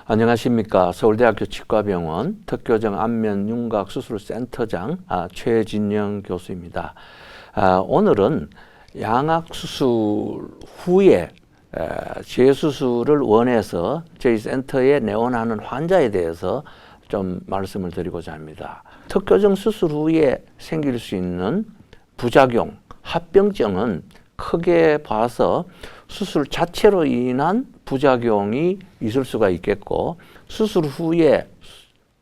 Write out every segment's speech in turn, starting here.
안녕하십니까. 서울대학교 치과병원 특교정 안면윤곽수술센터장 최진영 교수입니다. 오늘은 양악수술 후에 재수술을 원해서 저희 센터에 내원하는 환자에 대해서 좀 말씀을 드리고자 합니다. 특교정 수술 후에 생길 수 있는 부작용, 합병증은 크게 봐서 수술 자체로 인한 부작용이 있을 수가 있겠고, 수술 후에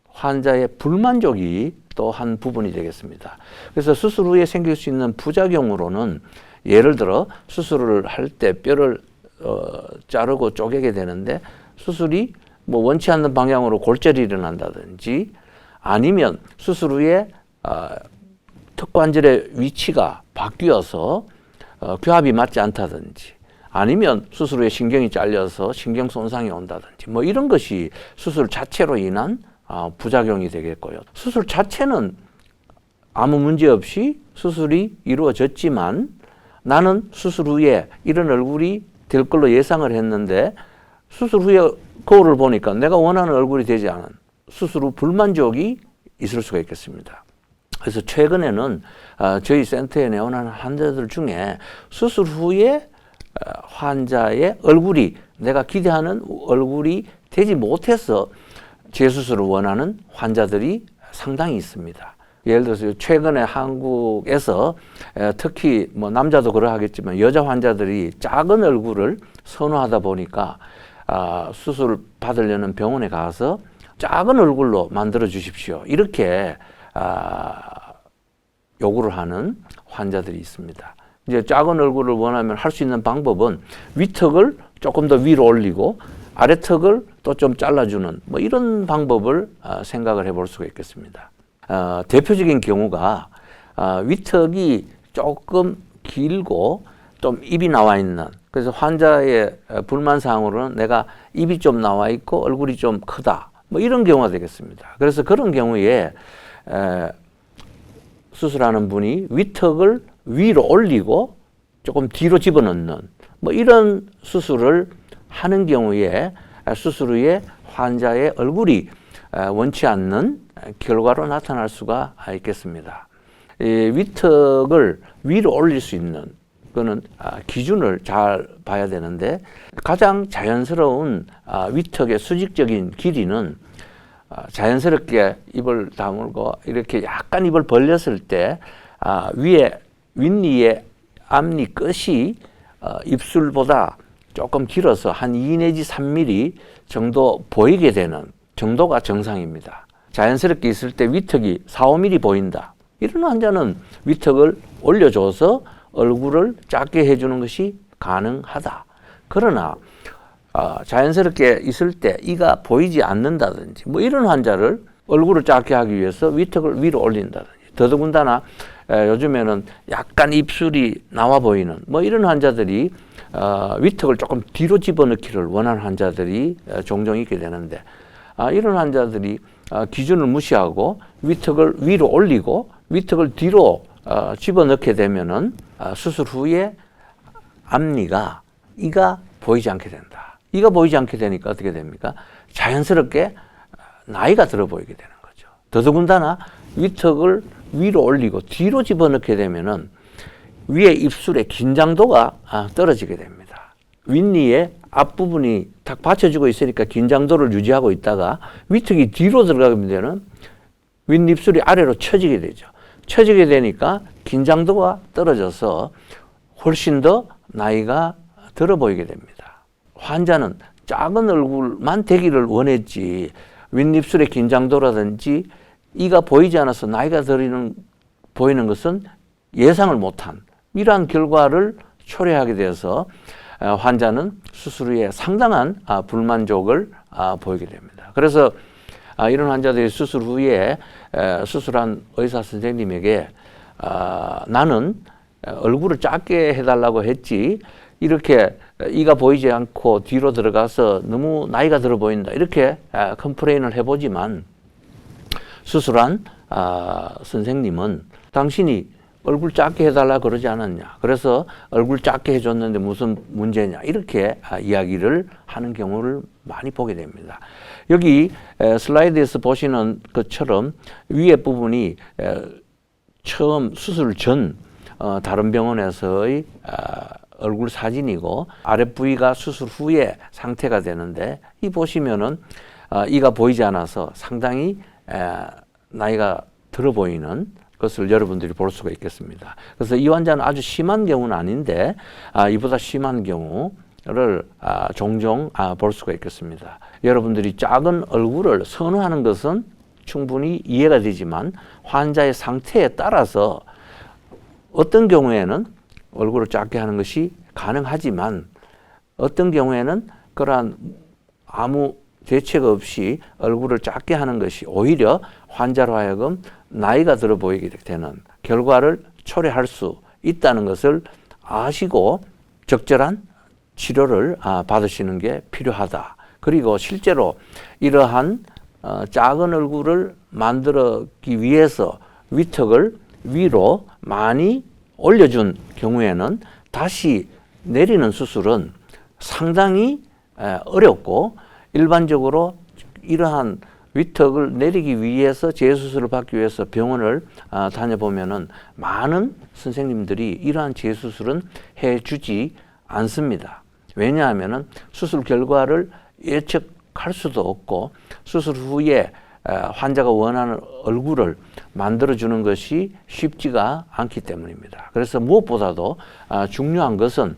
환자의 불만족이 또 한 부분이 되겠습니다. 그래서 수술 후에 생길 수 있는 부작용으로는 예를 들어 수술을 할 때 뼈를 자르고 쪼개게 되는데 수술이 원치 않는 방향으로 골절이 일어난다든지, 아니면 수술 후에 턱관절의 위치가 바뀌어서 교합이 맞지 않다든지, 아니면 수술 후에 신경이 잘려서 신경 손상이 온다든지, 이런 것이 수술 자체로 인한 부작용이 되겠고요. 수술 자체는 아무 문제 없이 수술이 이루어졌지만 나는 수술 후에 이런 얼굴이 될 걸로 예상을 했는데 수술 후에 거울을 보니까 내가 원하는 얼굴이 되지 않은 수술 후 불만족이 있을 수가 있겠습니다. 그래서 최근에는 저희 센터에 내원하는 환자들 중에 수술 후에 환자의 얼굴이 내가 기대하는 얼굴이 되지 못해서 재수술을 원하는 환자들이 상당히 있습니다. 예를 들어서 최근에 한국에서 특히 남자도 그러하겠지만 여자 환자들이 작은 얼굴을 선호하다 보니까 수술 받으려는 병원에 가서 작은 얼굴로 만들어 주십시오, 이렇게 요구를 하는 환자들이 있습니다. 이제 작은 얼굴을 원하면 할 수 있는 방법은 위턱을 조금 더 위로 올리고 아래턱을 또 좀 잘라주는 이런 방법을 생각을 해볼 수가 있겠습니다. 대표적인 경우가 위턱이 조금 길고 좀 입이 나와 있는, 그래서 환자의 불만사항으로는 내가 입이 좀 나와 있고 얼굴이 좀 크다, 이런 경우가 되겠습니다. 그래서 그런 경우에 수술하는 분이 위턱을 위로 올리고 조금 뒤로 집어넣는 이런 수술을 하는 경우에 수술 후에 환자의 얼굴이 원치 않는 결과로 나타날 수가 있겠습니다. 이 위턱을 위로 올릴 수 있는 그거는 기준을 잘 봐야 되는데, 가장 자연스러운 위턱의 수직적인 길이는 자연스럽게 입을 다물고 이렇게 약간 입을 벌렸을 때 위에 윗니의 앞니 끝이 입술보다 조금 길어서 한 2 내지 3mm 정도 보이게 되는 정도가 정상입니다. 자연스럽게 있을 때 위턱이 4, 5mm 보인다, 이런 환자는 위턱을 올려줘서 얼굴을 작게 해주는 것이 가능하다. 그러나 자연스럽게 있을 때 이가 보이지 않는다든지 이런 환자를 얼굴을 작게 하기 위해서 위턱을 위로 올린다든지, 더더군다나 요즘에는 약간 입술이 나와 보이는 이런 환자들이 위턱을 조금 뒤로 집어넣기를 원하는 환자들이 종종 있게 되는데, 이런 환자들이 기준을 무시하고 위턱을 위로 올리고 위턱을 뒤로 집어넣게 되면은 수술 후에 앞니가 이가 보이지 않게 된다. 이가 보이지 않게 되니까 어떻게 됩니까? 자연스럽게 나이가 들어 보이게 되는 거죠. 더더군다나 위턱을 위로 올리고 뒤로 집어넣게 되면은 위에 입술의 긴장도가 떨어지게 됩니다. 윗니의 앞부분이 탁 받쳐주고 있으니까 긴장도를 유지하고 있다가 위턱이 뒤로 들어가게 되면 윗입술이 아래로 처지게 되죠. 처지게 되니까 긴장도가 떨어져서 훨씬 더 나이가 들어 보이게 됩니다. 환자는 작은 얼굴만 되기를 원했지 윗입술의 긴장도라든지 이가 보이지 않아서 나이가 보이는 것은 예상을 못한 이러한 결과를 초래하게 돼서 환자는 수술 후에 상당한 불만족을 보이게 됩니다. 그래서 이런 환자들이 수술 후에 수술한 의사 선생님에게 나는 얼굴을 작게 해달라고 했지 이렇게 이가 보이지 않고 뒤로 들어가서 너무 나이가 들어 보인다, 이렇게 컴플레인을 해보지만 수술한 선생님은 당신이 얼굴 작게 해달라 그러지 않았냐. 그래서 얼굴 작게 해줬는데 무슨 문제냐. 이렇게 이야기를 하는 경우를 많이 보게 됩니다. 여기 슬라이드에서 보시는 것처럼 위에 부분이 처음 수술 전 다른 병원에서의 얼굴 사진이고 아랫부위가 수술 후의 상태가 되는데 이 보시면은 이가 보이지 않아서 상당히 나이가 들어 보이는 것을 여러분들이 볼 수가 있겠습니다. 그래서 이 환자는 아주 심한 경우는 아닌데 이보다 심한 경우를 종종 볼 수가 있겠습니다. 여러분들이 작은 얼굴을 선호하는 것은 충분히 이해가 되지만 환자의 상태에 따라서 어떤 경우에는 얼굴을 작게 하는 것이 가능하지만 어떤 경우에는 그러한 아무 대책 없이 얼굴을 작게 하는 것이 오히려 환자로 하여금 나이가 들어 보이게 되는 결과를 초래할 수 있다는 것을 아시고 적절한 치료를 받으시는 게 필요하다. 그리고 실제로 이러한 작은 얼굴을 만들기 위해서 위턱을 위로 많이 올려준 경우에는 다시 내리는 수술은 상당히 어렵고 일반적으로 이러한 위턱을 내리기 위해서 재수술을 받기 위해서 병원을 다녀보면은 많은 선생님들이 이러한 재수술은 해주지 않습니다. 왜냐하면은 수술 결과를 예측할 수도 없고 수술 후에 환자가 원하는 얼굴을 만들어주는 것이 쉽지가 않기 때문입니다. 그래서 무엇보다도 중요한 것은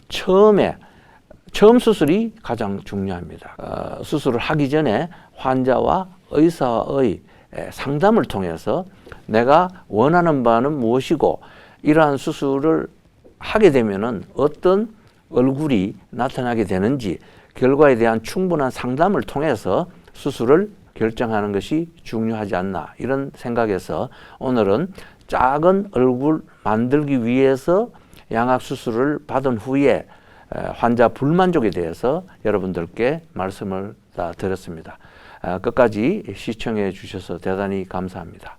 처음 수술이 가장 중요합니다. 수술을 하기 전에 환자와 의사의 상담을 통해서 내가 원하는 바는 무엇이고 이러한 수술을 하게 되면은 어떤 얼굴이 나타나게 되는지 결과에 대한 충분한 상담을 통해서 수술을 결정하는 것이 중요하지 않나 이런 생각에서 오늘은 작은 얼굴 만들기 위해서 양악 수술을 받은 후에 환자 불만족에 대해서 여러분들께 말씀을 드렸습니다. 끝까지 시청해 주셔서 대단히 감사합니다.